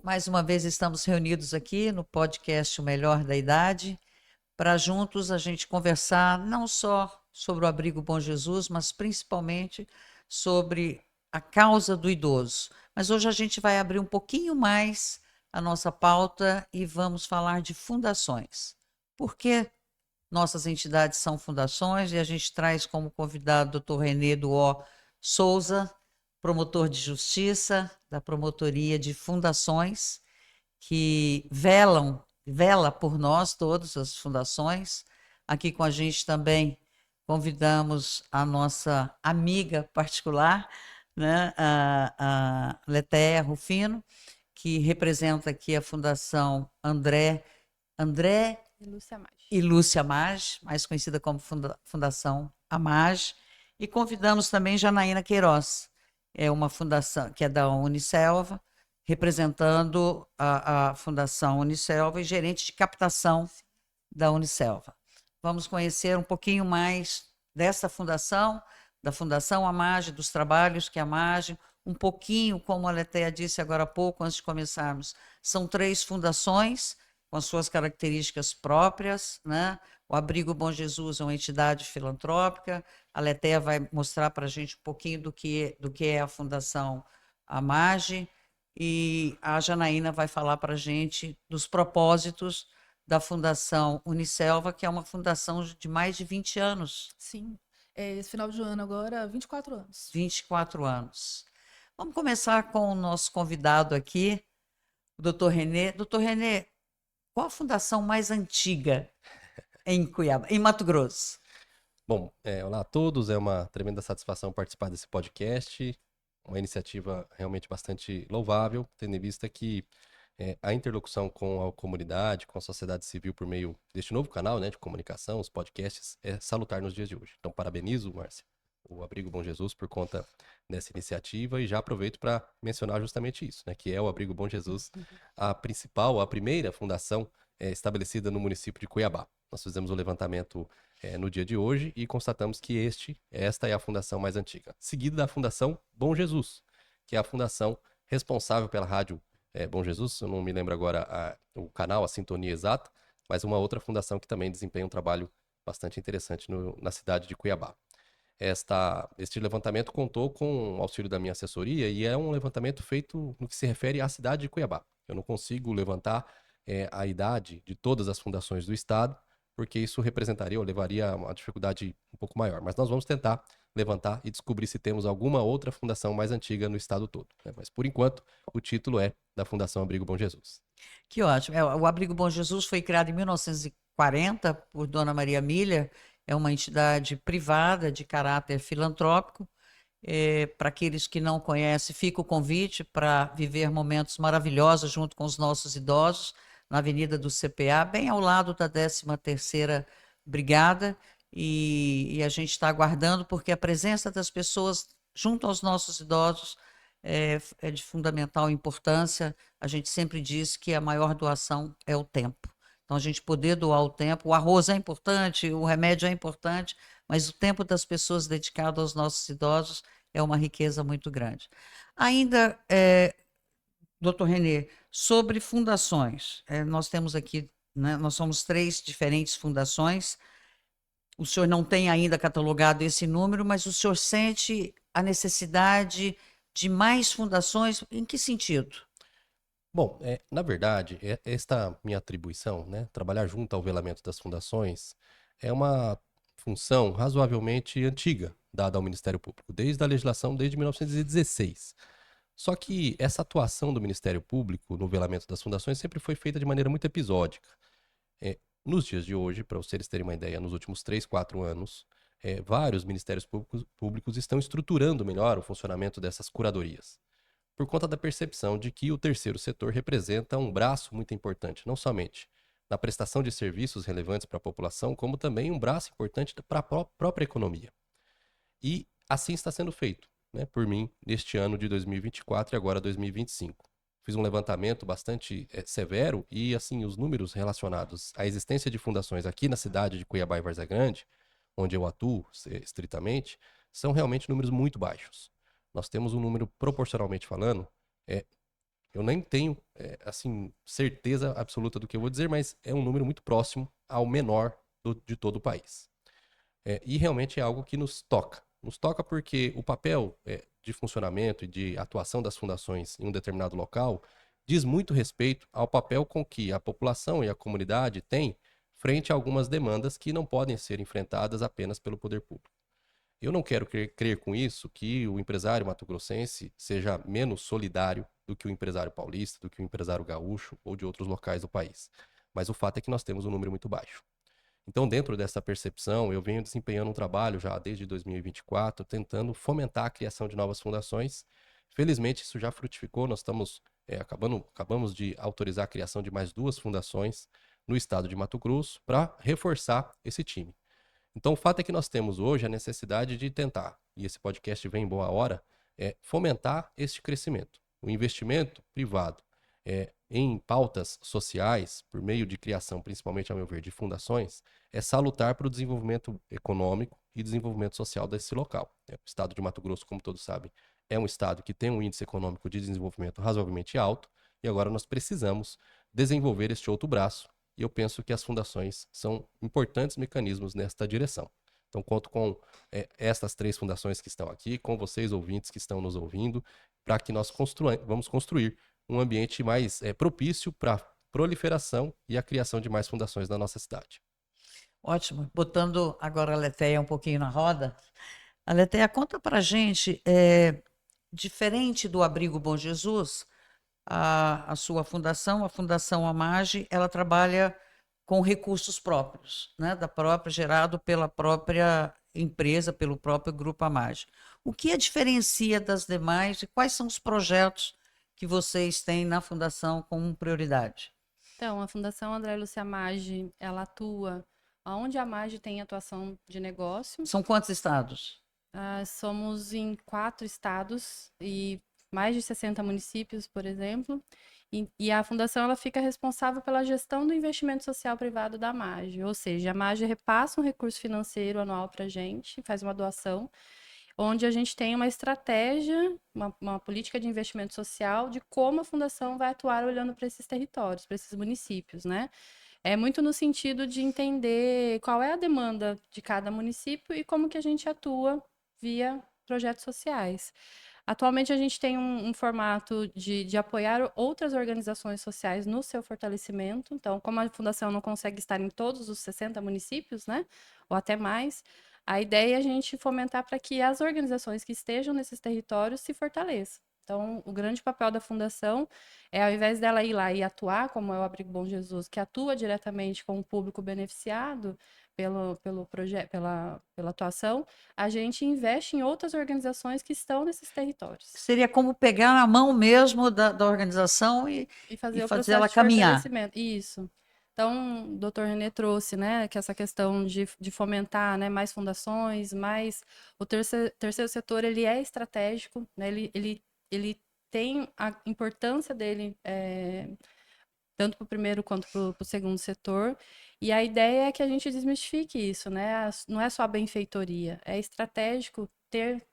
Mais uma vez estamos reunidos aqui no podcast O Melhor da Idade, para juntos a gente conversar não só sobre o Abrigo Bom Jesus, mas principalmente sobre a causa do idoso. Mas hoje a gente vai abrir um pouquinho mais a nossa pauta e vamos falar de fundações. Por que nossas entidades são fundações? E a gente traz como convidado o Dr. Renê Duó Souza, promotor de justiça da Promotoria de Fundações, que vela por nós todas as fundações. Aqui com a gente também convidamos a nossa amiga particular, né, a Letéia Rufino, que representa aqui a Fundação André Lúcia Maggi. e Lúcia Maggi, mais conhecida como Fundação Amage, e convidamos também Janaína Queiroz, é uma fundação que é da Unicelva, representando a Fundação Unicelva e gerente de captação da Unicelva. Vamos conhecer um pouquinho mais dessa fundação, da Fundação Amage, dos trabalhos que a Amage, um pouquinho, como a Letéia disse agora há pouco, antes de começarmos, são 3 fundações com as suas características próprias, né? O Abrigo Bom Jesus é uma entidade filantrópica, a Letéia vai mostrar para a gente um pouquinho do que é a Fundação Amage, e a Janaína vai falar para a gente dos propósitos da Fundação Unicelva, que é uma fundação de mais de 20 anos. Sim. Esse final de ano agora, 24 anos. 24 anos. Vamos começar com o nosso convidado aqui, o Dr. Renê. Dr. Renê, qual a fundação mais antiga em Cuiabá, em Mato Grosso? Bom, olá a todos, é uma tremenda satisfação participar desse podcast, uma iniciativa realmente bastante louvável, tendo em vista que a interlocução com a comunidade, com a sociedade civil por meio deste novo canal, né, de comunicação, os podcasts, é salutar nos dias de hoje. Então, parabenizo, Márcia, o Abrigo Bom Jesus por conta dessa iniciativa e já aproveito para mencionar justamente isso, né, que é o Abrigo Bom Jesus, a primeira fundação estabelecida no município de Cuiabá. Nós fizemos o levantamento no dia de hoje e constatamos que esta é a fundação mais antiga, seguida da Fundação Bom Jesus, que é a fundação responsável pela rádio Bom Jesus, eu não me lembro agora o canal, a sintonia exata, mas uma outra fundação que também desempenha um trabalho bastante interessante na cidade de Cuiabá. Este levantamento contou com o auxílio da minha assessoria e é um levantamento feito no que se refere à cidade de Cuiabá. Eu não consigo levantar a idade de todas as fundações do estado, porque isso representaria ou levaria a uma dificuldade um pouco maior. Mas nós vamos tentar levantar e descobrir se temos alguma outra fundação mais antiga no estado todo, né? Mas, por enquanto, o título é da Fundação Abrigo Bom Jesus. Que ótimo. O Abrigo Bom Jesus foi criado em 1940 por Dona Maria Miller, é uma entidade privada de caráter filantrópico. Para aqueles que não conhecem, fica o convite para viver momentos maravilhosos junto com os nossos idosos, na Avenida do CPA, bem ao lado da 13ª Brigada, e a gente está aguardando, porque a presença das pessoas junto aos nossos idosos é de fundamental importância. A gente sempre diz que a maior doação é o tempo. Então, a gente poder doar o tempo, o arroz é importante, o remédio é importante, mas o tempo das pessoas dedicado aos nossos idosos é uma riqueza muito grande. Ainda, doutor Renê, sobre fundações, nós temos aqui, né, nós somos 3 diferentes fundações, o senhor não tem ainda catalogado esse número, mas o senhor sente a necessidade de mais fundações, em que sentido? Bom, na verdade, esta minha atribuição, né, trabalhar junto ao velamento das fundações, é uma função razoavelmente antiga dada ao Ministério Público, desde a legislação desde 1916. Só que essa atuação do Ministério Público no velamento das fundações sempre foi feita de maneira muito episódica. Nos dias de hoje, para vocês terem uma ideia, nos últimos 3, 4 anos, vários ministérios públicos estão estruturando melhor o funcionamento dessas curadorias, por conta da percepção de que o terceiro setor representa um braço muito importante, não somente na prestação de serviços relevantes para a população, como também um braço importante para a própria economia. E assim está sendo feito, né, por mim, neste ano de 2024 e agora 2025. Fiz um levantamento bastante severo e, assim, os números relacionados à existência de fundações aqui na cidade de Cuiabá e Várzea Grande, onde eu atuo estritamente, são realmente números muito baixos. Nós temos um número, proporcionalmente falando, Eu nem tenho, assim, certeza absoluta do que eu vou dizer, mas é um número muito próximo ao menor de todo o país. E realmente é algo que nos toca. Nos toca porque o papel de funcionamento e de atuação das fundações em um determinado local diz muito respeito ao papel com que a população e a comunidade têm frente a algumas demandas que não podem ser enfrentadas apenas pelo poder público. Eu não quero crer com isso que o empresário mato-grossense seja menos solidário do que o empresário paulista, do que o empresário gaúcho ou de outros locais do país. Mas o fato é que nós temos um número muito baixo. Então, dentro dessa percepção, eu venho desempenhando um trabalho já desde 2024, tentando fomentar a criação de novas fundações. Felizmente, isso já frutificou. Nós estamos acabamos de autorizar a criação de mais 2 fundações no estado de Mato Grosso para reforçar esse time. Então, o fato é que nós temos hoje a necessidade de tentar, e esse podcast vem em boa hora, fomentar este crescimento. O investimento privado em pautas sociais, por meio de criação, principalmente, ao meu ver, de fundações, é salutar para o desenvolvimento econômico e desenvolvimento social desse local. O estado de Mato Grosso, como todos sabem, é um estado que tem um índice econômico de desenvolvimento razoavelmente alto, e agora nós precisamos desenvolver este outro braço, e eu penso que as fundações são importantes mecanismos nesta direção. Então, conto com estas 3 fundações que estão aqui, com vocês, ouvintes, que estão nos ouvindo, para que nós vamos construir um ambiente mais propício para a proliferação e a criação de mais fundações na nossa cidade. Ótimo. Botando agora a Letéia um pouquinho na roda. A Letéia, conta para a gente, diferente do Abrigo Bom Jesus, a sua fundação, a Fundação Amage, ela trabalha com recursos próprios, né, gerado pela própria empresa, pelo próprio Grupo Amage. O que a diferencia das demais e quais são os projetos que vocês têm na fundação como prioridade? Então, a Fundação André Lúcia Amage, ela atua onde a Amage tem atuação de negócio. São quantos estados? Somos em 4 estados e mais de 60 municípios, por exemplo. E a fundação ela fica responsável pela gestão do investimento social privado da Amage. Ou seja, a Amage repassa um recurso financeiro anual para a gente, faz uma doação, onde a gente tem uma estratégia, uma política de investimento social de como a fundação vai atuar olhando para esses territórios, para esses municípios, né? É muito no sentido de entender qual é a demanda de cada município e como que a gente atua via projetos sociais. Atualmente, a gente tem um formato de apoiar outras organizações sociais no seu fortalecimento. Então, como a fundação não consegue estar em todos os 60 municípios, né, ou até mais, a ideia é a gente fomentar para que as organizações que estejam nesses territórios se fortaleçam. Então, o grande papel da fundação é, ao invés dela ir lá e atuar, como é o Abrigo Bom Jesus, que atua diretamente com o público beneficiado pelo projeto, pela atuação, a gente investe em outras organizações que estão nesses territórios. Seria como pegar na mão mesmo da organização e fazer o fazer processo ela de caminhar. fortalecimento. Isso. Então, o Dr. René trouxe, né, que essa questão de fomentar, né, mais fundações, mais... O terceiro setor, ele é estratégico, né, ele tem a importância dele, tanto para o primeiro quanto para o segundo setor, e a ideia é que a gente desmistifique isso, né? Não é só a benfeitoria, é estratégico ter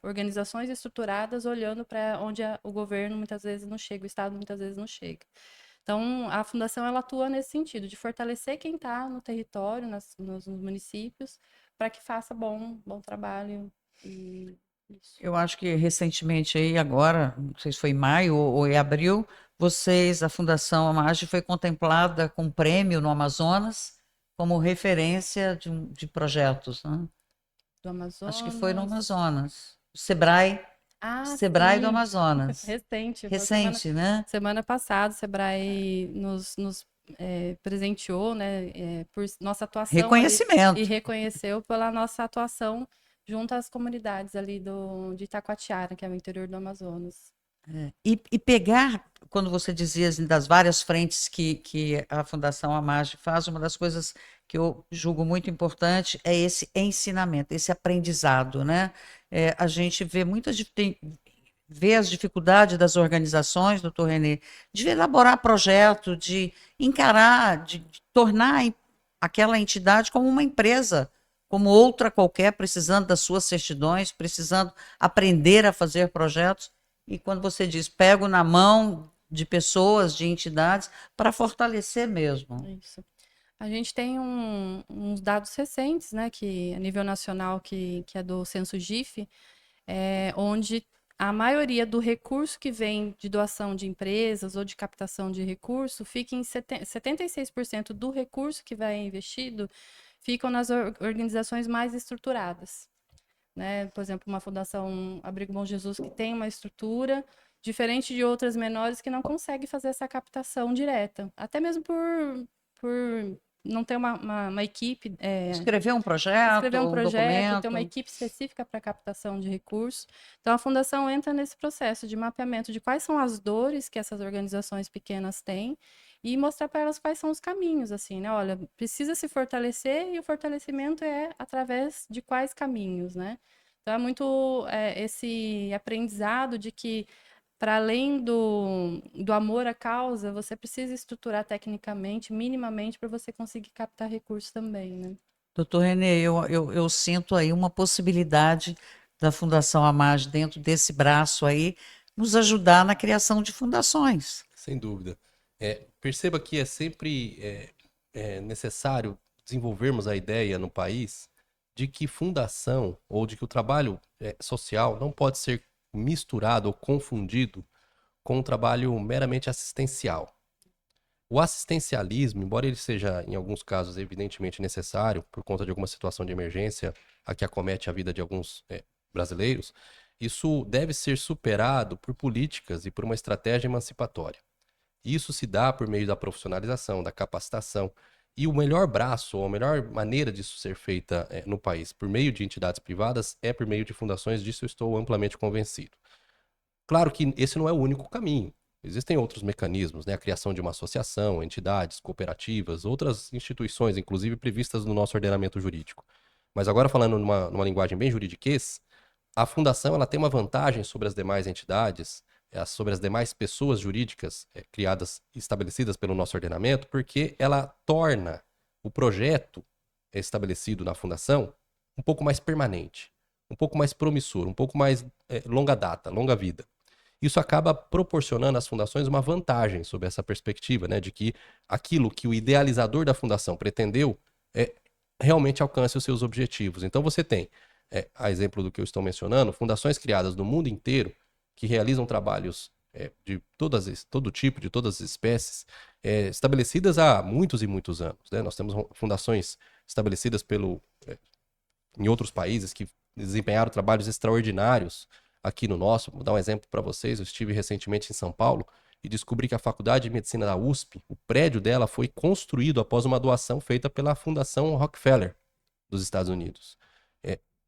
organizações estruturadas olhando para onde o governo muitas vezes não chega, o Estado muitas vezes não chega. Então, a Fundação ela atua nesse sentido, de fortalecer quem está no território, nos municípios, para que faça bom trabalho. E isso. Eu acho que recentemente aí, agora, não sei se foi em maio ou em abril, a Fundação Amage foi contemplada com um prêmio no Amazonas como referência de projetos, né? Do Amazonas. Acho que foi no Amazonas. O Sebrae Sim. do Amazonas. Recente, né? Semana passada, o Sebrae nos presenteou, né, por nossa atuação. Reconhecimento. E reconheceu pela nossa atuação junto às comunidades ali de Itacoatiara, que é o interior do Amazonas. E pegar, quando você dizia assim, das várias frentes que a Fundação Amage faz, uma das coisas que eu julgo muito importante é esse ensinamento, esse aprendizado, né? A gente vê as dificuldades das organizações, doutor René, de elaborar projeto, de encarar, de tornar aquela entidade como uma empresa, como outra qualquer, precisando das suas certidões, precisando aprender a fazer projetos. e quando você diz pego na mão de pessoas, de entidades, para fortalecer mesmo. Isso. A gente tem uns dados recentes, né, que a nível nacional, que é do Censo GIF, onde a maioria do recurso que vem de doação de empresas ou de captação de recurso fica em 76% do recurso que vai investido ficam nas organizações mais estruturadas, né? Por exemplo, uma fundação Abrigo Bom Jesus que tem uma estrutura diferente de outras menores que não consegue fazer essa captação direta, até mesmo por não ter uma equipe. Escrever um Escrever um projeto, projeto, ter uma documento. equipe específica para captação de recursos. Então, a fundação entra nesse processo de mapeamento de quais são as dores que essas organizações pequenas têm e mostrar para elas quais são os caminhos, assim, né? Olha, precisa se fortalecer e o fortalecimento é através de quais caminhos, né? Então, é muito esse aprendizado de que para além do amor à causa, você precisa estruturar tecnicamente, minimamente, para você conseguir captar recursos também, né? Doutor Renê, eu sinto aí uma possibilidade da Fundação Amage, dentro desse braço aí, nos ajudar na criação de fundações. Sem dúvida. Perceba que é sempre necessário desenvolvermos a ideia no país de que fundação ou de que o trabalho social não pode ser misturado ou confundido com um trabalho meramente assistencial. O assistencialismo, embora ele seja, em alguns casos, evidentemente necessário, por conta de alguma situação de emergência a que acomete a vida de alguns brasileiros, isso deve ser superado por políticas e por uma estratégia emancipatória. Isso se dá por meio da profissionalização, da capacitação. E o melhor braço, ou a melhor maneira disso ser feita no país, por meio de entidades privadas, é por meio de fundações, disso eu estou amplamente convencido. Claro que esse não é o único caminho. Existem outros mecanismos, né? A criação de uma associação, entidades, cooperativas, outras instituições, inclusive previstas no nosso ordenamento jurídico. Mas agora falando numa linguagem bem juridiquês, a fundação ela tem uma vantagem sobre as demais entidades, sobre as demais pessoas jurídicas criadas, estabelecidas pelo nosso ordenamento, porque ela torna o projeto estabelecido na fundação um pouco mais permanente, um pouco mais promissor, um pouco mais longa data, longa vida. Isso acaba proporcionando às fundações uma vantagem sobre essa perspectiva, né, de que aquilo que o idealizador da fundação pretendeu realmente alcance os seus objetivos. Então você tem, a exemplo do que eu estou mencionando, fundações criadas no mundo inteiro que realizam trabalhos de todo tipo, de todas as espécies, estabelecidas há muitos e muitos anos, né? Nós temos fundações estabelecidas em outros países que desempenharam trabalhos extraordinários aqui no nosso. Vou dar um exemplo para vocês. Eu estive recentemente em São Paulo e descobri que a Faculdade de Medicina da USP, o prédio dela foi construído após uma doação feita pela Fundação Rockefeller dos Estados Unidos.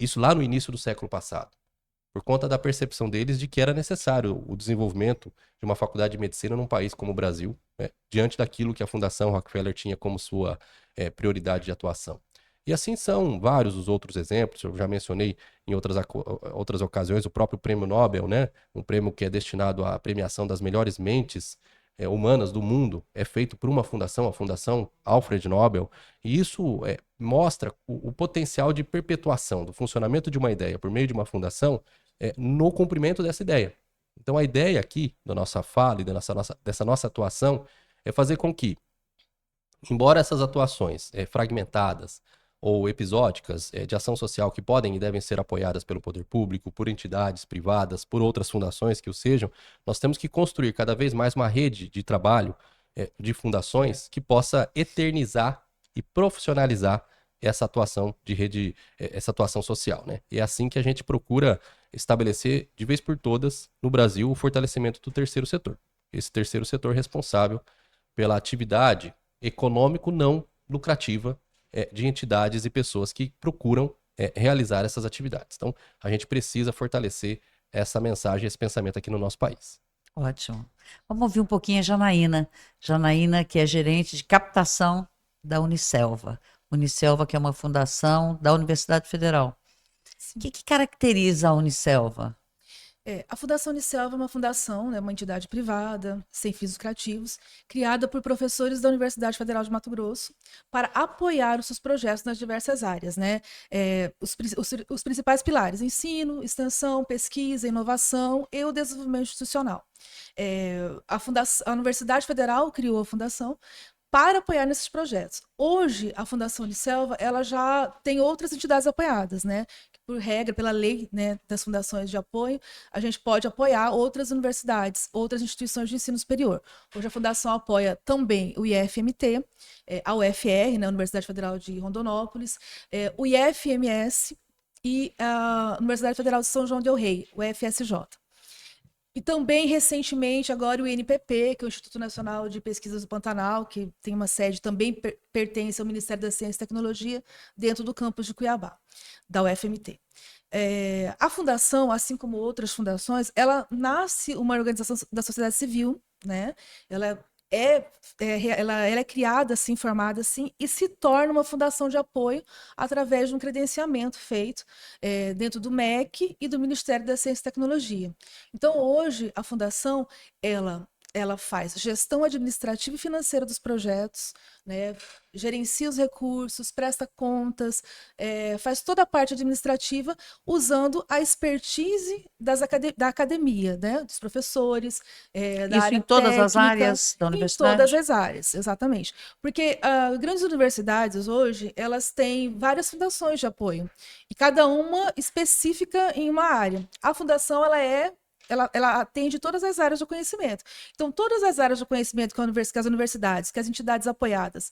Isso lá no início do século passado, por conta da percepção deles de que era necessário o desenvolvimento de uma faculdade de medicina num país como o Brasil, diante daquilo que a Fundação Rockefeller tinha como sua prioridade de atuação. E assim são vários os outros exemplos. Eu já mencionei em outras ocasiões o próprio Prêmio Nobel, né? Um prêmio que é destinado à premiação das melhores mentes humanas do mundo, é feito por uma fundação, a Fundação Alfred Nobel, e isso mostra o potencial de perpetuação do funcionamento de uma ideia por meio de uma fundação no cumprimento dessa ideia. Então a ideia aqui da nossa fala e dessa nossa atuação é fazer com que, embora essas atuações fragmentadas ou episódicas de ação social que podem e devem ser apoiadas pelo poder público, por entidades privadas, por outras fundações que o sejam, nós temos que construir cada vez mais uma rede de trabalho de fundações que possa eternizar e profissionalizar essa atuação de rede, essa atuação social, né? E é assim que a gente procura estabelecer de vez por todas no Brasil o fortalecimento do terceiro setor. Esse terceiro setor responsável pela atividade econômico não lucrativa de entidades e pessoas que procuram realizar essas atividades. Então, a gente precisa fortalecer essa mensagem, esse pensamento aqui no nosso país. Ótimo. Vamos ouvir um pouquinho a Janaína. Janaína, que é gerente de captação da Unicelva. Unicelva, que é uma fundação da Universidade Federal. O que caracteriza a Unicelva? A Fundação Unicelva é uma fundação, né, uma entidade privada, sem fins lucrativos, criada por professores da Universidade Federal de Mato Grosso para apoiar os seus projetos nas diversas áreas, né? Os principais pilares: ensino, extensão, pesquisa, inovação e o desenvolvimento institucional. A Universidade Federal criou a fundação para apoiar nesses projetos. Hoje, a Fundação Unicelva, ela já tem outras entidades apoiadas, né? Por regra, pela lei, né, das fundações de apoio, a gente pode apoiar outras universidades, outras instituições de ensino superior. Hoje a Fundação apoia também o IFMT, a UFR, né, a Universidade Federal de Rondonópolis, o IFMS e a Universidade Federal de São João del Rei, o FSJ. E também, recentemente, agora o INPP, que é o Instituto Nacional de Pesquisas do Pantanal, que tem uma sede também pertence ao Ministério da Ciência e Tecnologia, dentro do campus de Cuiabá, da UFMT. A fundação, assim como outras fundações, ela nasce uma organização da sociedade civil, né? Ela é criada assim, formada assim, e se torna uma fundação de apoio através de um credenciamento feito dentro do MEC e do Ministério da Ciência e Tecnologia. Então, hoje, a fundação, ela faz gestão administrativa e financeira dos projetos, né? Gerencia os recursos, presta contas, faz toda a parte administrativa usando a expertise da academia, né? Dos professores, da Isso área em todas técnica, as áreas da em universidade? todas as áreas, exatamente. Porque grandes universidades hoje, elas têm várias fundações de apoio, e cada uma específica em uma área. A fundação, ela atende todas as áreas do conhecimento. Então, todas as áreas do conhecimento que as universidades, que as entidades apoiadas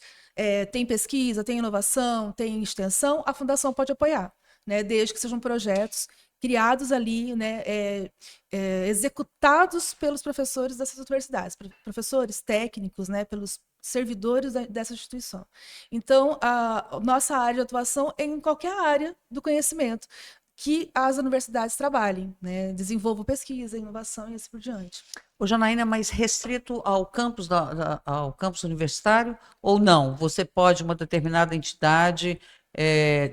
têm pesquisa, tem inovação, tem extensão, a fundação pode apoiar, né? Desde que sejam projetos criados ali, né, executados pelos professores dessas universidades, professores técnicos, né, pelos servidores dessa instituição. Então, a nossa área de atuação é em qualquer área do conhecimento que as universidades trabalhem, né? Desenvolvam pesquisa, inovação e assim por diante. O Janaína é mais restrito ao campus, ao campus universitário ou não? Você pode, uma determinada entidade,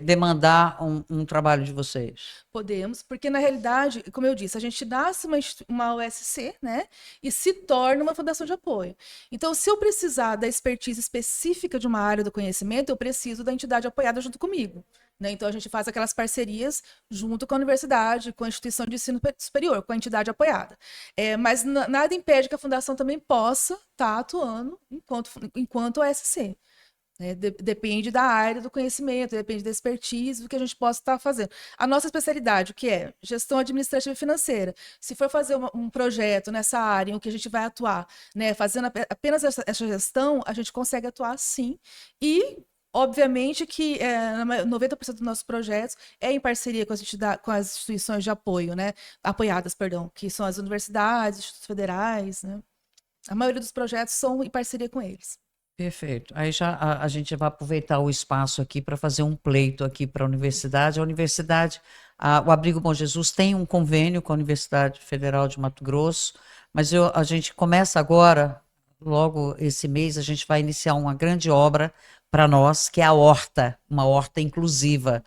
demandar um trabalho de vocês? Podemos, porque na realidade, como eu disse, a gente nasce uma USC, né, e se torna uma fundação de apoio. Então, se eu precisar da expertise específica de uma área do conhecimento, eu preciso da entidade apoiada junto comigo, né? Então, a gente faz aquelas parcerias junto com a universidade, com a instituição de ensino superior, com a entidade apoiada. Mas nada impede que a fundação também possa estar atuando enquanto OSC. Depende da área do conhecimento, depende da expertise, do que a gente possa estar fazendo. A nossa especialidade, o que é? Gestão administrativa e financeira. Se for fazer um projeto nessa área em que a gente vai atuar, né, fazendo apenas essa gestão, a gente consegue atuar sim. E, obviamente, que 90% dos nossos projetos é em parceria com as instituições de apoio, né? Apoiadas, perdão, que são as universidades, institutos federais, né? A maioria dos projetos são em parceria com eles. Perfeito. Aí já a gente vai aproveitar o espaço aqui para fazer um pleito aqui para a universidade. A universidade, o Abrigo Bom Jesus tem um convênio com a Universidade Federal de Mato Grosso, mas a gente começa agora, logo esse mês, a gente vai iniciar uma grande obra para nós, que é a horta, uma horta inclusiva,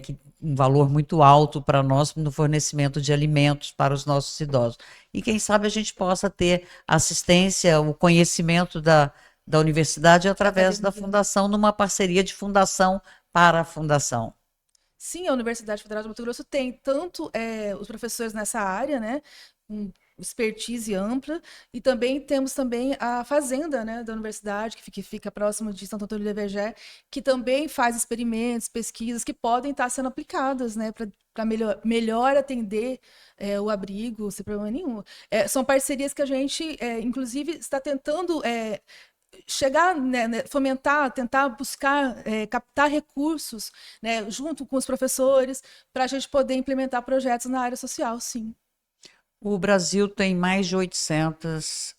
que um valor muito alto para nós no fornecimento de alimentos para os nossos idosos. E quem sabe a gente possa ter assistência, o conhecimento da universidade através da fundação, numa parceria de fundação para a fundação. Sim, a Universidade Federal de Mato Grosso tem tanto os professores nessa área, né, com expertise ampla, e também temos também a fazenda, né, da universidade, que fica próximo de Santo Antônio de Levegé, que também faz experimentos, pesquisas que podem estar sendo aplicadas, né, para melhor atender o abrigo, sem problema nenhum. São parcerias que a gente, inclusive, está tentando chegar, né, fomentar, tentar buscar, captar recursos, né, junto com os professores, para a gente poder implementar projetos na área social, sim. O Brasil tem mais de 800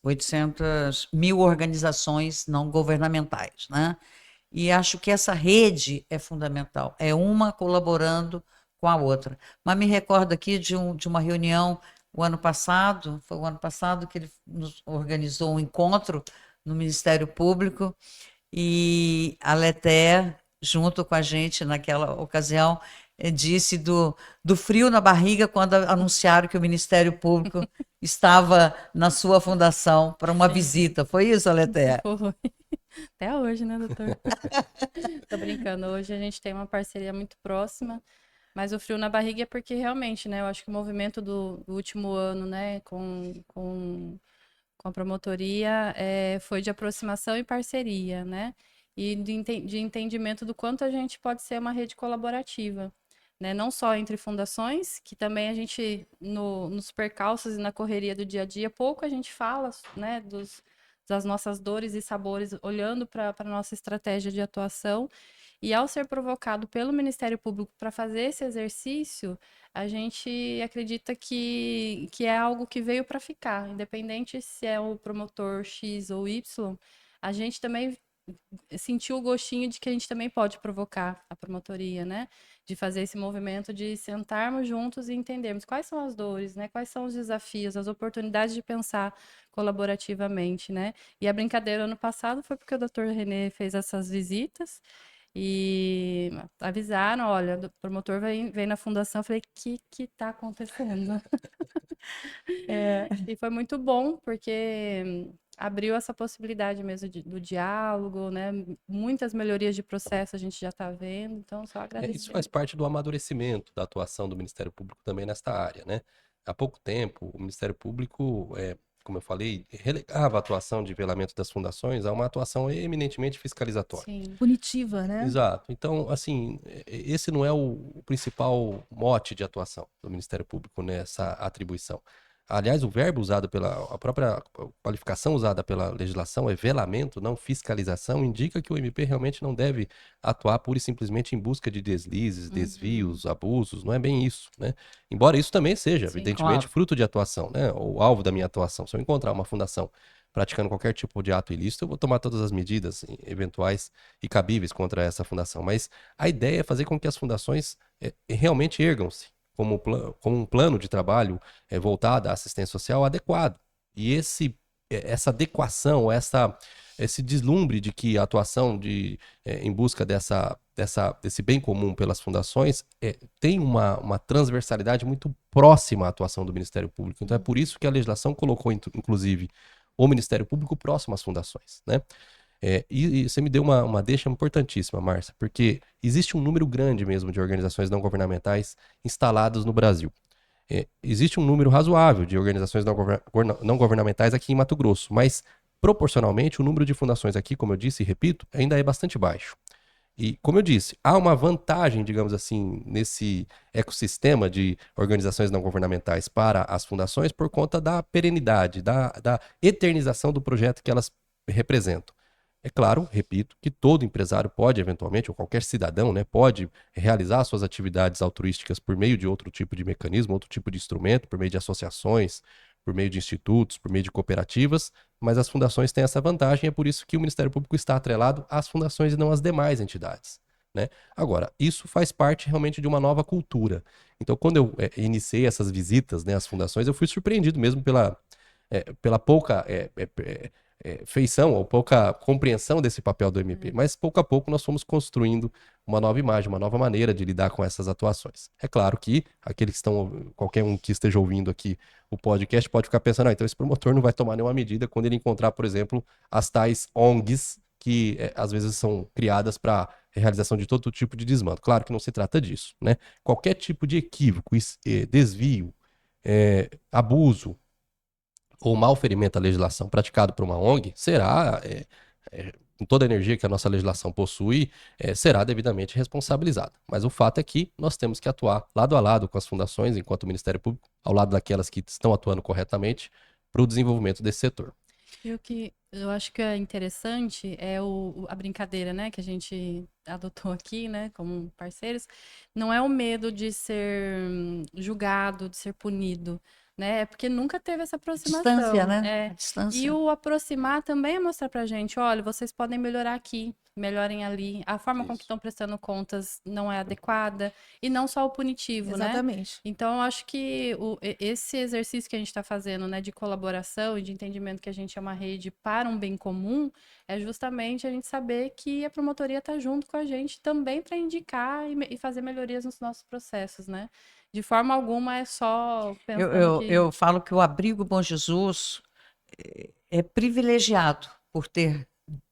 mil organizações não governamentais, né? E acho que essa rede é fundamental, é uma colaborando com a outra. Mas me recordo aqui de uma reunião foi o ano passado que ele nos organizou um encontro no Ministério Público, e a Leté, junto com a gente naquela ocasião, disse do frio na barriga quando anunciaram que o Ministério Público estava na sua fundação para uma visita. Foi isso, Aletheia? Foi. Até hoje, né, doutor? Tô brincando. Hoje a gente tem uma parceria muito próxima, mas o frio na barriga é porque realmente, né, eu acho que o movimento do último ano, né, com a promotoria foi de aproximação e parceria, né? E de entendimento do quanto a gente pode ser uma rede colaborativa, né? Não só entre fundações, que também a gente, nos percalços e na correria do dia a dia, pouco a gente fala, né, das nossas dores e sabores, olhando para a nossa estratégia de atuação. E ao ser provocado pelo Ministério Público para fazer esse exercício, a gente acredita que é algo que veio para ficar, independente se é o promotor X ou Y, a gente também sentiu o gostinho de que a gente também pode provocar a promotoria, né? De fazer esse movimento de sentarmos juntos e entendermos quais são as dores, né? Quais são os desafios, as oportunidades de pensar colaborativamente, né? E a brincadeira ano passado foi porque o Dr. René fez essas visitas e avisaram, olha, o promotor vem na fundação. Eu falei, que tá acontecendo? E foi muito bom, porque abriu essa possibilidade mesmo do diálogo, né? Muitas melhorias de processo a gente já está vendo, então só agradecer. Isso faz parte do amadurecimento da atuação do Ministério Público também nesta área, né? Há pouco tempo, o Ministério Público, como eu falei, relegava a atuação de velamento das fundações a uma atuação eminentemente fiscalizatória. Sim. Punitiva, né? Exato. Então, assim, esse não é o principal mote de atuação do Ministério Público nessa atribuição. Aliás, o verbo usado a própria qualificação usada pela legislação é velamento, não fiscalização, indica que o MP realmente não deve atuar pura e simplesmente em busca de deslizes, desvios, abusos, não é bem isso, né? Embora isso também seja, Sim, evidentemente, claro. fruto de atuação, né? O alvo da minha atuação. Se eu encontrar uma fundação praticando qualquer tipo de ato ilícito, eu vou tomar todas as medidas eventuais e cabíveis contra essa fundação. Mas a ideia é fazer com que as fundações realmente ergam-se como um plano de trabalho voltado à assistência social adequado. E essa adequação, esse deslumbre de que a atuação em busca desse bem comum pelas fundações tem uma transversalidade muito próxima à atuação do Ministério Público. Então é por isso que a legislação colocou, inclusive, o Ministério Público próximo às fundações, né? E você me deu uma deixa importantíssima, Márcia, porque existe um número grande mesmo de organizações não governamentais instaladas no Brasil. Existe um número razoável de organizações não governamentais aqui em Mato Grosso, mas proporcionalmente o número de fundações aqui, como eu disse e repito, ainda é bastante baixo. E, como eu disse, há uma vantagem, digamos assim, nesse ecossistema de organizações não governamentais para as fundações por conta da perenidade, da eternização do projeto que elas representam. É claro, repito, que todo empresário pode, eventualmente, ou qualquer cidadão, né, pode realizar suas atividades altruísticas por meio de outro tipo de mecanismo, outro tipo de instrumento, por meio de associações, por meio de institutos, por meio de cooperativas, mas as fundações têm essa vantagem, é por isso que o Ministério Público está atrelado às fundações e não às demais entidades, né? Agora, isso faz parte realmente de uma nova cultura. Então, quando eu iniciei essas visitas, né, às fundações, eu fui surpreendido mesmo pela pouca feição ou pouca compreensão desse papel do MP. Mas pouco a pouco nós fomos construindo uma nova imagem, uma nova maneira de lidar com essas atuações. É claro que aqueles que estão, qualquer um que esteja ouvindo aqui o podcast pode ficar pensando, então esse promotor não vai tomar nenhuma medida quando ele encontrar, por exemplo, as tais ONGs que às vezes são criadas para realização de todo tipo de desmando. Claro que não se trata disso, né? Qualquer tipo de equívoco, desvio, abuso ou mau ferimento à legislação praticado por uma ONG será, com toda a energia que a nossa legislação possui, será devidamente responsabilizado. Mas o fato é que nós temos que atuar lado a lado com as fundações, enquanto Ministério Público, ao lado daquelas que estão atuando corretamente para o desenvolvimento desse setor. E o que eu acho que é interessante é a brincadeira, né, que a gente adotou aqui, né, como parceiros, não é o medo de ser julgado, de ser punido, né, é porque nunca teve essa aproximação. Distância, né? A distância. E o aproximar também é mostrar pra gente, olha, vocês podem melhorar aqui, melhorem ali. A forma com que Isso. estão prestando contas não é adequada. E não só o punitivo, né? Exatamente. Então, eu acho que esse exercício que a gente está fazendo, né, de colaboração e de entendimento que a gente é uma rede para um bem comum, é justamente a gente saber que a promotoria está junto com a gente também para indicar e fazer melhorias nos nossos processos, né? De forma alguma é só Eu, pensando eu, que. eu falo que o Abrigo Bom Jesus é privilegiado por ter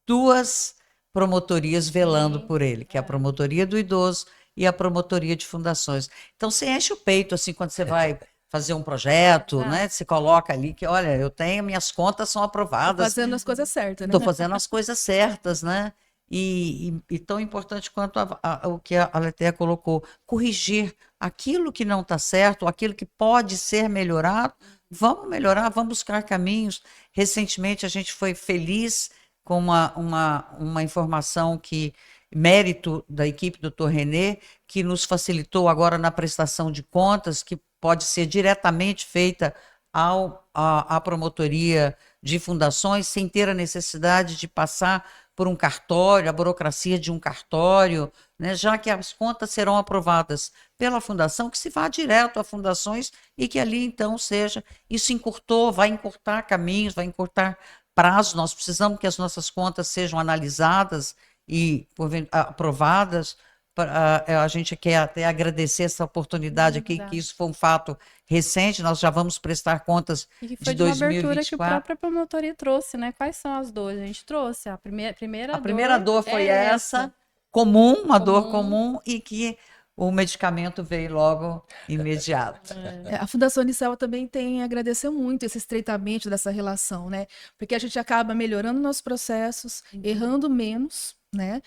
duas promotorias velando Sim, por ele, que é a promotoria do idoso e a promotoria de fundações. Então você enche o peito assim quando você vai fazer um projeto, né? Exato. Você coloca ali que, olha, eu tenho, minhas contas são Tô aprovadas, fazendo as coisas certas, né? estou fazendo as coisas certas, né? E tão importante quanto o que a Letéia colocou, corrigir aquilo que não está certo, aquilo que pode ser melhorado, vamos melhorar, vamos buscar caminhos. Recentemente a gente foi feliz com uma informação que, mérito da equipe do Dr. René, que nos facilitou agora na prestação de contas, que pode ser diretamente feita à promotoria de fundações, sem ter a necessidade de passar por um cartório, a burocracia de um cartório, né, já que as contas serão aprovadas pela fundação, que se vá direto a fundações e que ali então seja. Isso encurtou, vai encurtar caminhos, vai encurtar prazos. Nós precisamos que as nossas contas sejam analisadas e aprovadas. A gente quer até agradecer essa oportunidade aqui, que Exato. isso foi um fato recente, nós já vamos prestar contas E que de foi de uma abertura que o 2024. própria promotoria trouxe, né? Quais são as dores? A gente trouxe. A primeira A primeira dor foi é essa, comum, uma dor comum. comum, e que o medicamento veio logo imediato. A Fundação Unicel também tem a agradecer muito esse estreitamento dessa relação, né? Porque a gente acaba melhorando nossos processos, errando menos, né?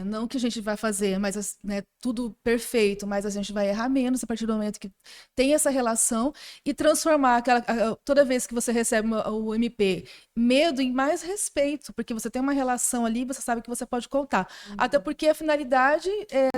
Não que a gente vai fazer, mas né, tudo perfeito, mas a gente vai errar menos a partir do momento que tem essa relação e transformar toda vez que você recebe o MP, medo em mais respeito, porque você tem uma relação ali, você sabe que você pode contar. Até porque a finalidade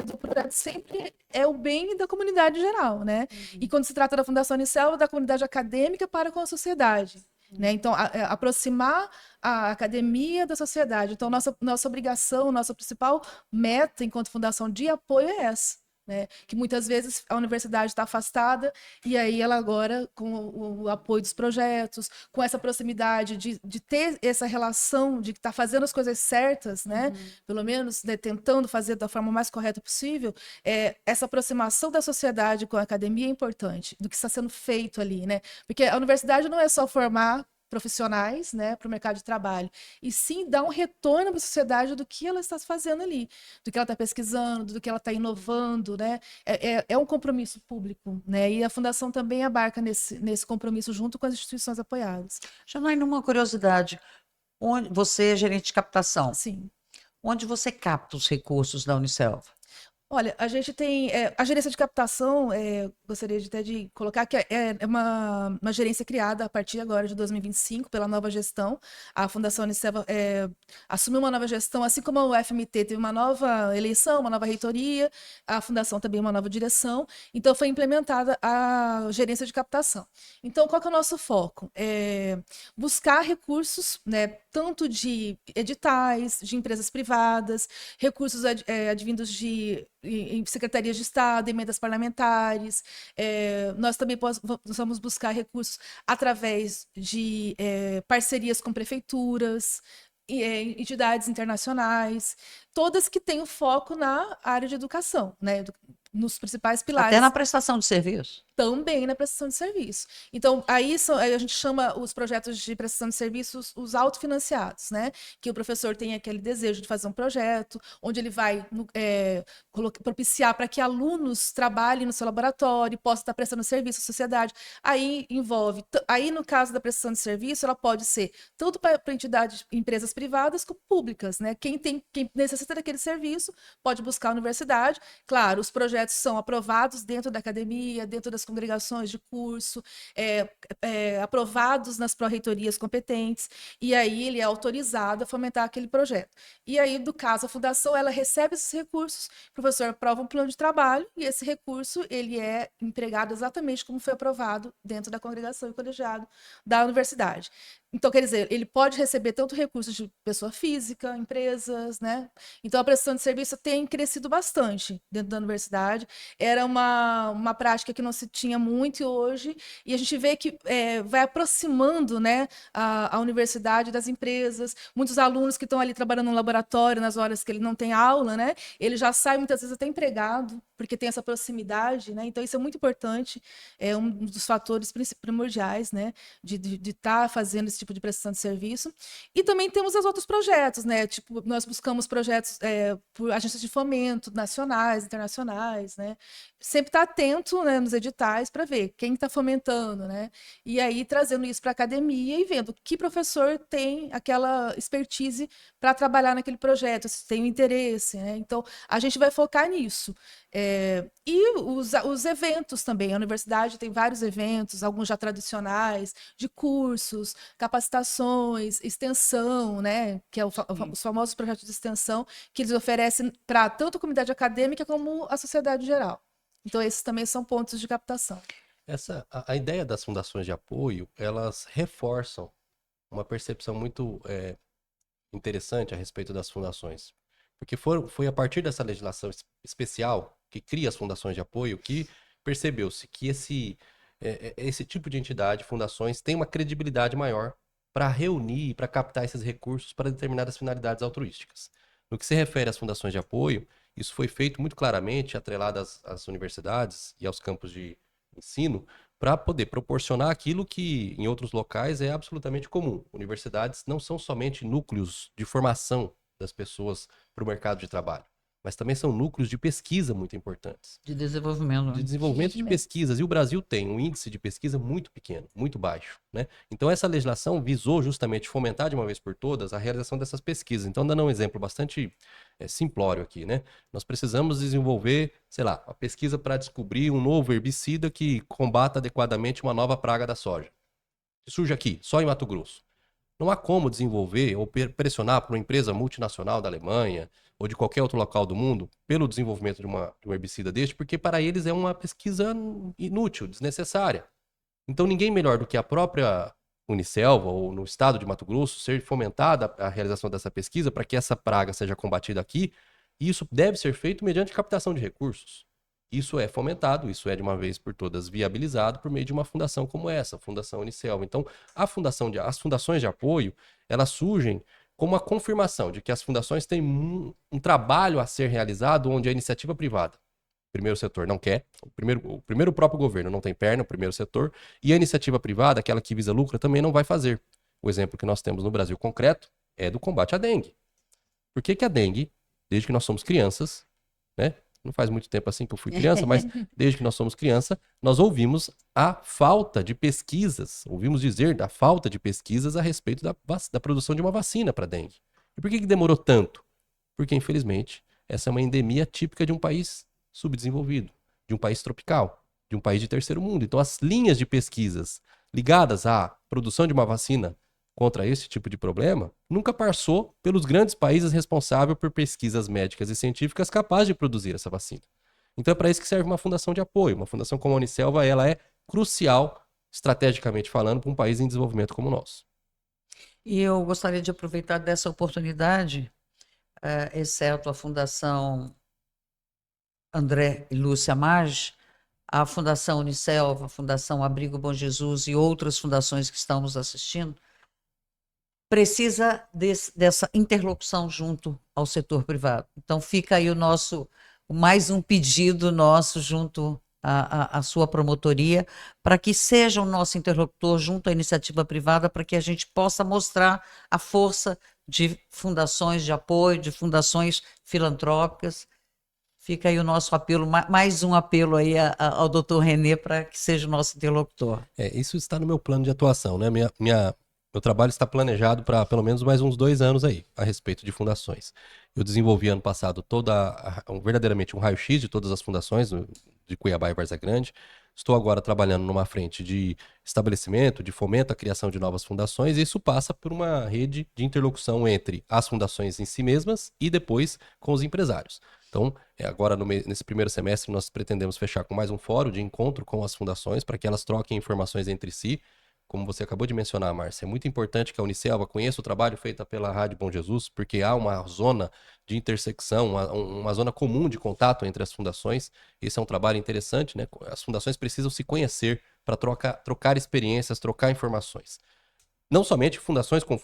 do projeto sempre é o bem da comunidade geral, né? E quando se trata da Fundação Unicel, da comunidade acadêmica para com a sociedade. Né? Então, aproximar a academia da sociedade. Então, nossa obrigação, nossa principal meta enquanto fundação de apoio é essa. Né? Que muitas vezes a universidade está afastada e aí ela agora, com o apoio dos projetos, com essa proximidade de ter essa relação de estar fazendo as coisas certas, né? Pelo menos né, tentando fazer da forma mais correta possível, essa aproximação da sociedade com a academia é importante, do que está sendo feito ali, né? Porque a universidade não é só formar profissionais, né, para o mercado de trabalho, e sim dar um retorno para a sociedade do que ela está fazendo ali, do que ela está pesquisando, do que ela está inovando, né, é um compromisso público, né, e a Fundação também abarca nesse compromisso junto com as instituições apoiadas. Janaína, uma curiosidade, você é gerente de captação, Sim. onde você capta os recursos da Unicelv? Olha, a gente tem a gerência de captação, gostaria até de colocar que é uma gerência criada a partir agora de 2025 pela nova gestão. A Fundação Unicef assumiu uma nova gestão, assim como o FMT teve uma nova eleição, uma nova reitoria, a Fundação também uma nova direção. Então foi implementada a gerência de captação. Então qual que é o nosso foco? Buscar recursos, né, tanto de editais, de empresas privadas, recursos advindos em secretarias de Estado, emendas parlamentares. Nós também vamos buscar recursos através de parcerias com prefeituras, entidades internacionais, todas que tenham foco na área de educação, né? Nos principais pilares. Até na prestação de serviço. Também na prestação de serviço. Então, aí a gente chama os projetos de prestação de serviços os autofinanciados, né? Que o professor tem aquele desejo de fazer um projeto, onde ele vai propiciar para que alunos trabalhem no seu laboratório, possam estar prestando serviço à sociedade. Aí envolve, aí no caso da prestação de serviço, ela pode ser tanto para entidades, empresas privadas como públicas, né? Quem necessita daquele serviço pode buscar a universidade. Claro, os projetos são aprovados dentro da academia, dentro das congregações de curso, aprovados nas pró-reitorias competentes, e aí ele é autorizado a fomentar aquele projeto. E aí, no caso, a fundação, ela recebe esses recursos, o professor aprova um plano de trabalho, e esse recurso, ele é empregado exatamente como foi aprovado dentro da congregação e colegiado da universidade. Então, quer dizer, ele pode receber tanto recursos de pessoa física, empresas, né? Então, a prestação de serviço tem crescido bastante dentro da universidade. Era uma prática que não se tinha muito hoje, e a gente vê que vai aproximando, né, a universidade das empresas. Muitos alunos que estão ali trabalhando no laboratório, nas horas que ele não tem aula, né? Ele já sai muitas vezes até empregado, porque tem essa proximidade, né? Então, isso é muito importante, é um dos fatores primordiais, né, de estar fazendo esse tipo de prestação de serviço. E também temos os outros projetos, né? Tipo, nós buscamos projetos por agências de fomento nacionais, internacionais, né? Sempre estar atento, né, nos editais para ver quem está fomentando, né? E aí trazendo isso para a academia e vendo que professor tem aquela expertise para trabalhar naquele projeto, se tem o interesse, né? Então, a gente vai focar nisso. E os eventos também. A universidade tem vários eventos, alguns já tradicionais, de cursos, capacitações, extensão, né? Que é os famosos projetos de extensão que eles oferecem para tanto a comunidade acadêmica como a sociedade geral. Então, esses também são pontos de captação. A ideia das fundações de apoio, elas reforçam uma percepção muito interessante a respeito das fundações. Porque foi a partir dessa legislação especial que cria as fundações de apoio que percebeu-se que esse tipo de entidade, fundações, tem uma credibilidade maior para reunir, para captar esses recursos para determinadas finalidades altruísticas. No que se refere às fundações de apoio, isso foi feito muito claramente, atrelado às universidades e aos campos de ensino, para poder proporcionar aquilo que em outros locais é absolutamente comum. Universidades não são somente núcleos de formação das pessoas para o mercado de trabalho, mas também são núcleos de pesquisa muito importantes. De desenvolvimento. De desenvolvimento de pesquisas. E o Brasil tem um índice de pesquisa muito pequeno, muito baixo, né? Então essa legislação visou justamente fomentar de uma vez por todas a realização dessas pesquisas. Então, dando um exemplo bastante simplório aqui, né? Nós precisamos desenvolver, sei lá, uma pesquisa para descobrir um novo herbicida que combata adequadamente uma nova praga da soja. Que surge aqui, só em Mato Grosso. Não há como desenvolver ou pressionar por uma empresa multinacional da Alemanha ou de qualquer outro local do mundo pelo desenvolvimento de um herbicida deste, porque para eles é uma pesquisa inútil, desnecessária. Então ninguém melhor do que a própria Unicelva ou no estado de Mato Grosso ser fomentada a realização dessa pesquisa para que essa praga seja combatida aqui, e isso deve ser feito mediante captação de recursos. Isso é fomentado, isso é de uma vez por todas viabilizado por meio de uma fundação como essa, a Fundação Unicelva. Então, as fundações de apoio, elas surgem como a confirmação de que as fundações têm um trabalho a ser realizado onde a iniciativa privada, o primeiro setor, não quer, o primeiro próprio governo não tem perna, o primeiro setor, e a iniciativa privada, aquela que visa lucro, também não vai fazer. O exemplo que nós temos no Brasil concreto é do combate à dengue. Por que a dengue, desde que nós somos crianças, né? Não faz muito tempo assim que eu fui criança, mas desde que nós somos criança, nós ouvimos a falta de pesquisas, ouvimos dizer da falta de pesquisas a respeito da produção de uma vacina para dengue. E por que demorou tanto? Porque, infelizmente, essa é uma endemia típica de um país subdesenvolvido, de um país tropical, de um país de terceiro mundo. Então, as linhas de pesquisas ligadas à produção de uma vacina contra esse tipo de problema, nunca passou pelos grandes países responsáveis por pesquisas médicas e científicas capazes de produzir essa vacina. Então é para isso que serve uma fundação de apoio. Uma fundação como a Unicelva, ela é crucial, estrategicamente falando, para um país em desenvolvimento como o nosso. E eu gostaria de aproveitar dessa oportunidade, exceto a Fundação André e Lúcia Maggi, a Fundação Unicelva, a Fundação Abrigo Bom Jesus e outras fundações que estão nos assistindo, precisa dessa interlocução junto ao setor privado. Então fica aí mais um pedido nosso junto à sua promotoria, para que seja o nosso interlocutor junto à iniciativa privada, para que a gente possa mostrar a força de fundações de apoio, de fundações filantrópicas. Fica aí o nosso apelo, mais um apelo aí ao Dr. René para que seja o nosso interlocutor. Isso está no meu plano de atuação, né? Meu trabalho está planejado para pelo menos mais uns 2 anos aí, a respeito de fundações. Eu desenvolvi ano passado verdadeiramente um raio-x de todas as fundações de Cuiabá e Várzea Grande. estou agora trabalhando numa frente de estabelecimento, de fomento à criação de novas fundações, e isso passa por uma rede de interlocução entre as fundações em si mesmas e depois com os empresários. Então, agora nesse primeiro semestre, nós pretendemos fechar com mais um fórum de encontro com as fundações para que elas troquem informações entre si. Como você acabou de mencionar, Márcia, é muito importante que a Unicelva conheça o trabalho feito pela Rádio Bom Jesus, porque há uma zona de intersecção, uma zona comum de contato entre as fundações. Esse é um trabalho interessante, né? As fundações precisam se conhecer para trocar experiências, trocar informações. Não somente fundações com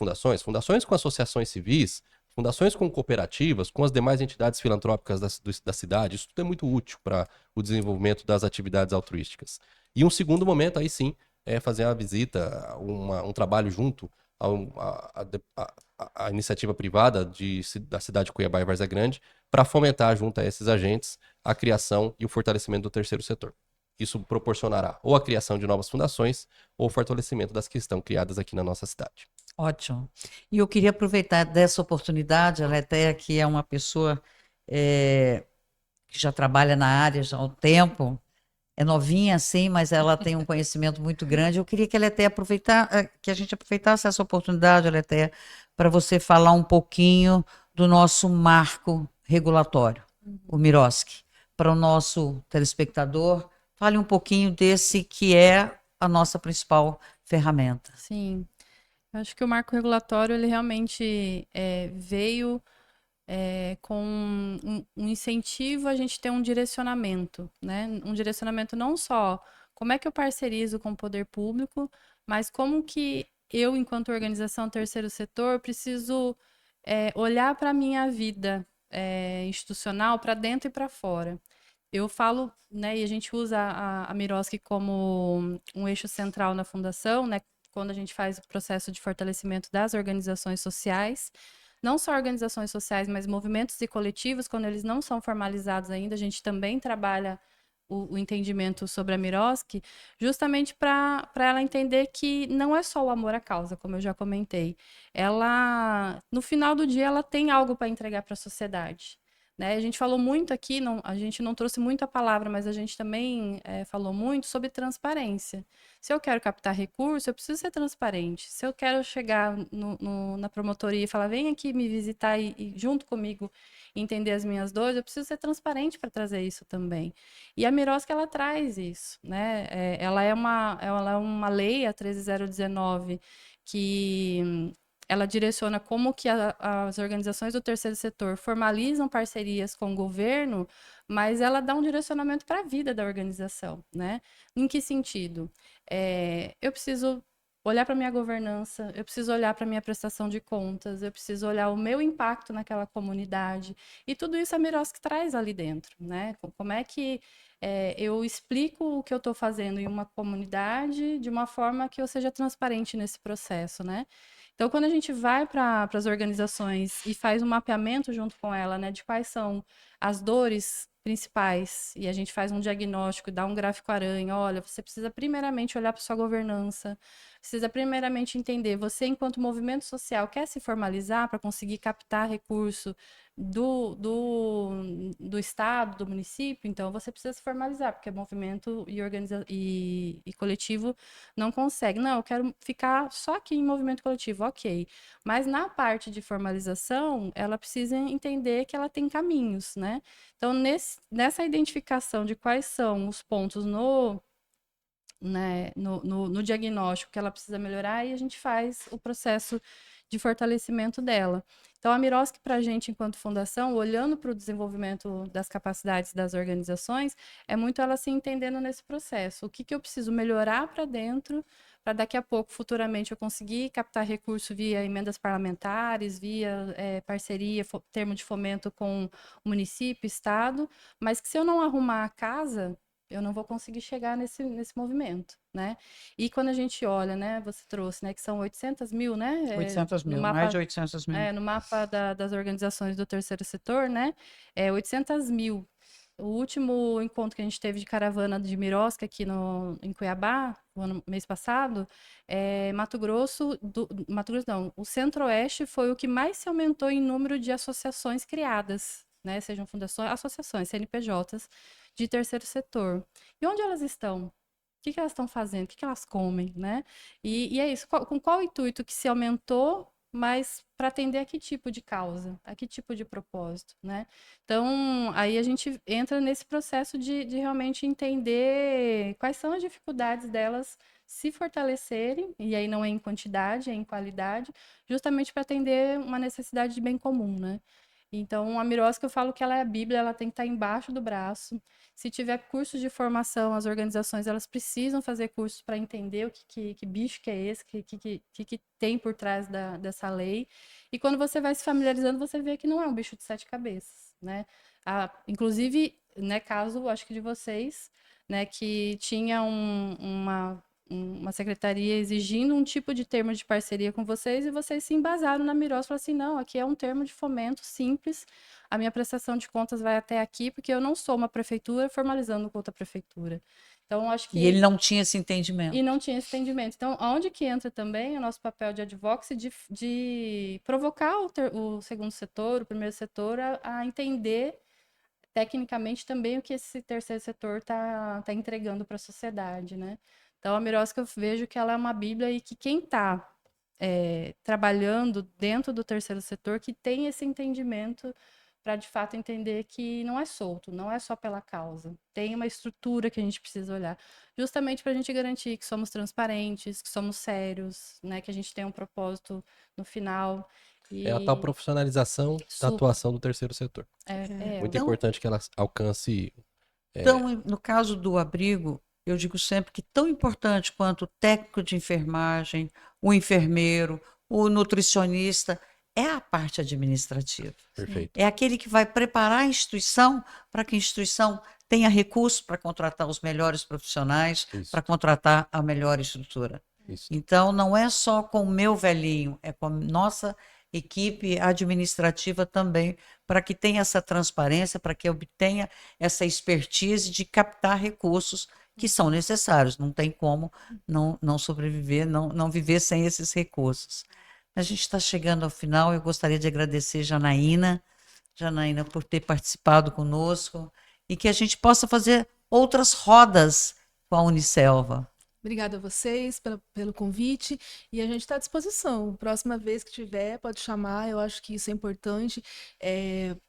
associações civis, fundações com cooperativas, com as demais entidades filantrópicas da cidade. Isso tudo é muito útil para o desenvolvimento das atividades altruísticas. E um segundo momento, aí sim, é fazer a visita, um trabalho junto à iniciativa privada da cidade de Cuiabá e Várzea Grande, para fomentar junto a esses agentes a criação e o fortalecimento do terceiro setor. Isso proporcionará ou a criação de novas fundações ou o fortalecimento das que estão criadas aqui na nossa cidade. Ótimo. E eu queria aproveitar dessa oportunidade, a Letéia, que é uma pessoa que já trabalha na área já há um tempo, é novinha assim, mas ela tem um conhecimento muito grande. Eu queria que que a gente aproveitasse essa oportunidade, Letéia, para você falar um pouquinho do nosso marco regulatório, o MIROSC, para o nosso telespectador. Fale um pouquinho desse que é a nossa principal ferramenta. Sim. Eu acho que o marco regulatório, ele realmente veio com um incentivo a gente ter um direcionamento, né? Um direcionamento não só como é que eu parcerizo com o poder público, mas como que eu, enquanto organização terceiro setor, preciso olhar para a minha vida institucional, para dentro e para fora. Eu falo, né, e a gente usa a MIROSC como um eixo central na fundação, né, quando a gente faz o processo de fortalecimento das organizações sociais, não só organizações sociais, mas movimentos e coletivos, quando eles não são formalizados ainda, a gente também trabalha o entendimento sobre a MIROSC, justamente para ela entender que não é só o amor à causa, como eu já comentei. Ela, no final do dia, ela tem algo para entregar para a sociedade. Né? A gente falou muito aqui, a gente não trouxe muita palavra, mas a gente também falou muito sobre transparência. Se eu quero captar recurso, eu preciso ser transparente. Se eu quero chegar na promotoria e falar, vem aqui me visitar e junto comigo entender as minhas dores, eu preciso ser transparente para trazer isso também. E a MIROSC, ela traz isso. Né? Ela é uma lei, a 13019, que ela direciona como que as organizações do terceiro setor formalizam parcerias com o governo, mas ela dá um direcionamento para a vida da organização, né? Em que sentido? Eu preciso olhar para minha governança, eu preciso olhar para minha prestação de contas, eu preciso olhar o meu impacto naquela comunidade, e tudo isso a MIROSC traz ali dentro, né? Como é que eu explico o que eu estou fazendo em uma comunidade de uma forma que eu seja transparente nesse processo, né? Então, quando a gente vai para as organizações e faz um mapeamento junto com ela, né, de quais são as dores principais, e a gente faz um diagnóstico, dá um gráfico aranha, olha, você precisa primeiramente olhar para sua governança, precisa primeiramente entender, você enquanto movimento social quer se formalizar para conseguir captar recurso do estado, do município, então você precisa se formalizar, porque movimento e coletivo não consegue. Não, eu quero ficar só aqui em movimento coletivo, ok. Mas na parte de formalização, ela precisa entender que ela tem caminhos, né? Então, nessa identificação de quais são os pontos no diagnóstico que ela precisa melhorar, e a gente faz o processo de fortalecimento dela. Então, a MIROSC, para a gente, enquanto fundação, olhando para o desenvolvimento das capacidades das organizações, é muito ela se entendendo nesse processo. O que eu preciso melhorar para dentro, para daqui a pouco, futuramente, eu conseguir captar recurso via emendas parlamentares, via parceria, termo de fomento com o município, estado, mas que se eu não arrumar a casa, eu não vou conseguir chegar nesse movimento, né? E quando a gente olha, né, você trouxe, né, que são 800 mil, né? 800 mil, mais de 800 mil. No mapa das organizações do terceiro setor, né? 800 mil. O último encontro que a gente teve de caravana de MIROSC aqui em Cuiabá, no mês passado, Mato Grosso não, o Centro-Oeste foi o que mais se aumentou em número de associações criadas, sejam fundações, associações, CNPJs, de terceiro setor. E onde elas estão? que elas estão fazendo? O que elas comem, né? E é isso. Com qual intuito que se aumentou, mas para atender a que tipo de causa, a que tipo de propósito, né? Então, aí a gente entra nesse processo de realmente entender quais são as dificuldades delas se fortalecerem, e aí não é em quantidade, é em qualidade, justamente para atender uma necessidade de bem comum, né? Então, a Mirosca, eu falo que ela é a Bíblia, ela tem que estar embaixo do braço. Se tiver cursos de formação, as organizações, elas precisam fazer cursos para entender que bicho que é esse, que tem por trás dessa lei. E quando você vai se familiarizando, você vê que não é um bicho de 7 cabeças, né? Inclusive, né, caso, acho que de vocês, né, que tinha uma secretaria exigindo um tipo de termo de parceria com vocês e vocês se embasaram na Miros e falaram assim, não, aqui é um termo de fomento simples, a minha prestação de contas vai até aqui, porque eu não sou uma prefeitura formalizando com outra prefeitura. Então, acho que... E ele não tinha esse entendimento. E não tinha esse entendimento. Então, onde que entra também o nosso papel de advocacy, de provocar o segundo setor, o primeiro setor, a entender tecnicamente também o que esse terceiro setor está entregando para a sociedade, né? Então, a Mirosca, eu vejo que ela é uma bíblia e que quem está trabalhando dentro do terceiro setor, que tem esse entendimento para, de fato, entender que não é solto, não é só pela causa. Tem uma estrutura que a gente precisa olhar, justamente para a gente garantir que somos transparentes, que somos sérios, né? Que a gente tem um propósito no final. É a tal profissionalização da atuação do terceiro setor. Muito Então, importante que ela alcance. Então, no caso do abrigo, eu digo sempre que tão importante quanto o técnico de enfermagem, o enfermeiro, o nutricionista, é a parte administrativa. Perfeito. É aquele que vai preparar a instituição para que a instituição tenha recursos para contratar os melhores profissionais, Isso. para contratar a melhor estrutura. Isso. Então, não é só com o meu velhinho, é com a nossa equipe administrativa também, para que tenha essa transparência, para que obtenha essa expertise de captar recursos que são necessários. Não tem como não sobreviver, não viver sem esses recursos. A gente está chegando ao final. Eu gostaria de agradecer Janaína, por ter participado conosco e que a gente possa fazer outras rodas com a Unicelva. Obrigada a vocês pelo convite e a gente está à disposição. Próxima vez que tiver, pode chamar. Eu acho que isso é importante.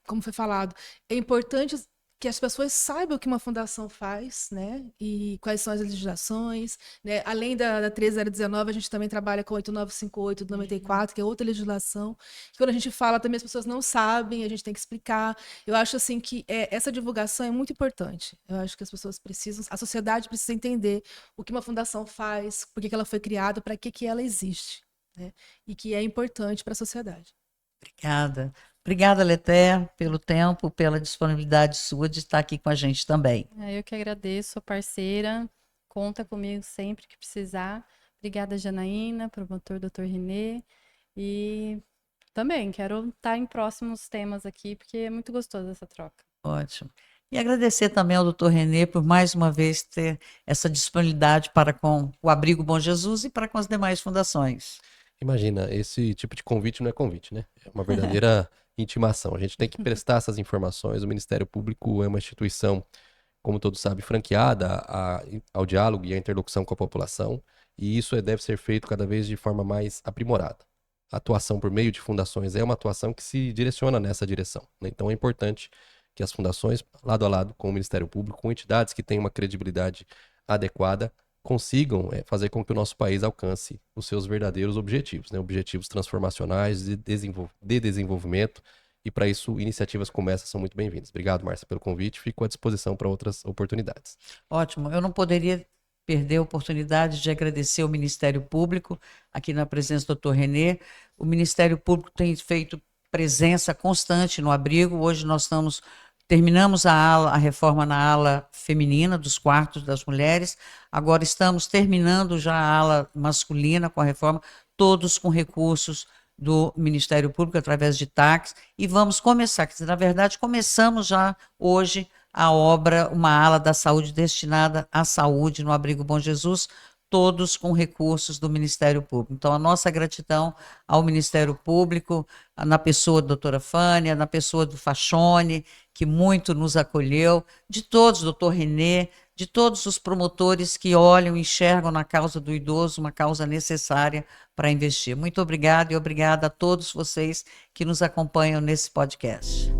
Como foi falado, é importante que as pessoas saibam o que uma fundação faz, né? E quais são as legislações, né? Além da 13019, a gente também trabalha com 8958 do 94, que é outra legislação. Quando a gente fala, também as pessoas não sabem, a gente tem que explicar. Eu acho assim que essa divulgação é muito importante. Eu acho que as pessoas precisam, a sociedade precisa entender o que uma fundação faz, por que ela foi criada, para que ela existe, né? E que é importante para a sociedade. Obrigada. Obrigada, Leté, pelo tempo, pela disponibilidade sua de estar aqui com a gente também. Eu que agradeço, sou parceira, conta comigo sempre que precisar. Obrigada, Janaína, promotor Dr. Renê, e também quero estar em próximos temas aqui, porque é muito gostoso essa troca. Ótimo. E agradecer também ao Dr. Renê por mais uma vez ter essa disponibilidade para com o Abrigo Bom Jesus e para com as demais fundações. Imagina, esse tipo de convite não é convite, né? É uma verdadeira intimação. A gente tem que prestar essas informações. O Ministério Público é uma instituição, como todos sabem, franqueada ao diálogo e à interlocução com a população, e isso deve ser feito cada vez de forma mais aprimorada. A atuação por meio de fundações é uma atuação que se direciona nessa direção, né? Então é importante que as fundações, lado a lado com o Ministério Público, com entidades que têm uma credibilidade adequada, consigam fazer com que o nosso país alcance os seus verdadeiros objetivos, né? Objetivos transformacionais, de desenvolvimento, e para isso iniciativas como essa são muito bem-vindas. Obrigado, Márcia, pelo convite, fico à disposição para outras oportunidades. Ótimo, eu não poderia perder a oportunidade de agradecer ao Ministério Público, aqui na presença do Dr. Renê. O Ministério Público tem feito presença constante no abrigo. Hoje nós terminamos a reforma na ala feminina dos quartos das mulheres, agora estamos terminando já a ala masculina com a reforma, todos com recursos do Ministério Público através de TACs, e vamos começar, quer dizer, na verdade começamos já hoje a obra, uma ala da saúde destinada à saúde no Abrigo Bom Jesus, todos com recursos do Ministério Público. Então, a nossa gratidão ao Ministério Público, na pessoa da doutora Fânia, na pessoa do Fachone, que muito nos acolheu, de todos, doutor Renê, de todos os promotores que olham e enxergam na causa do idoso uma causa necessária para investir. Muito obrigada e obrigada a todos vocês que nos acompanham nesse podcast.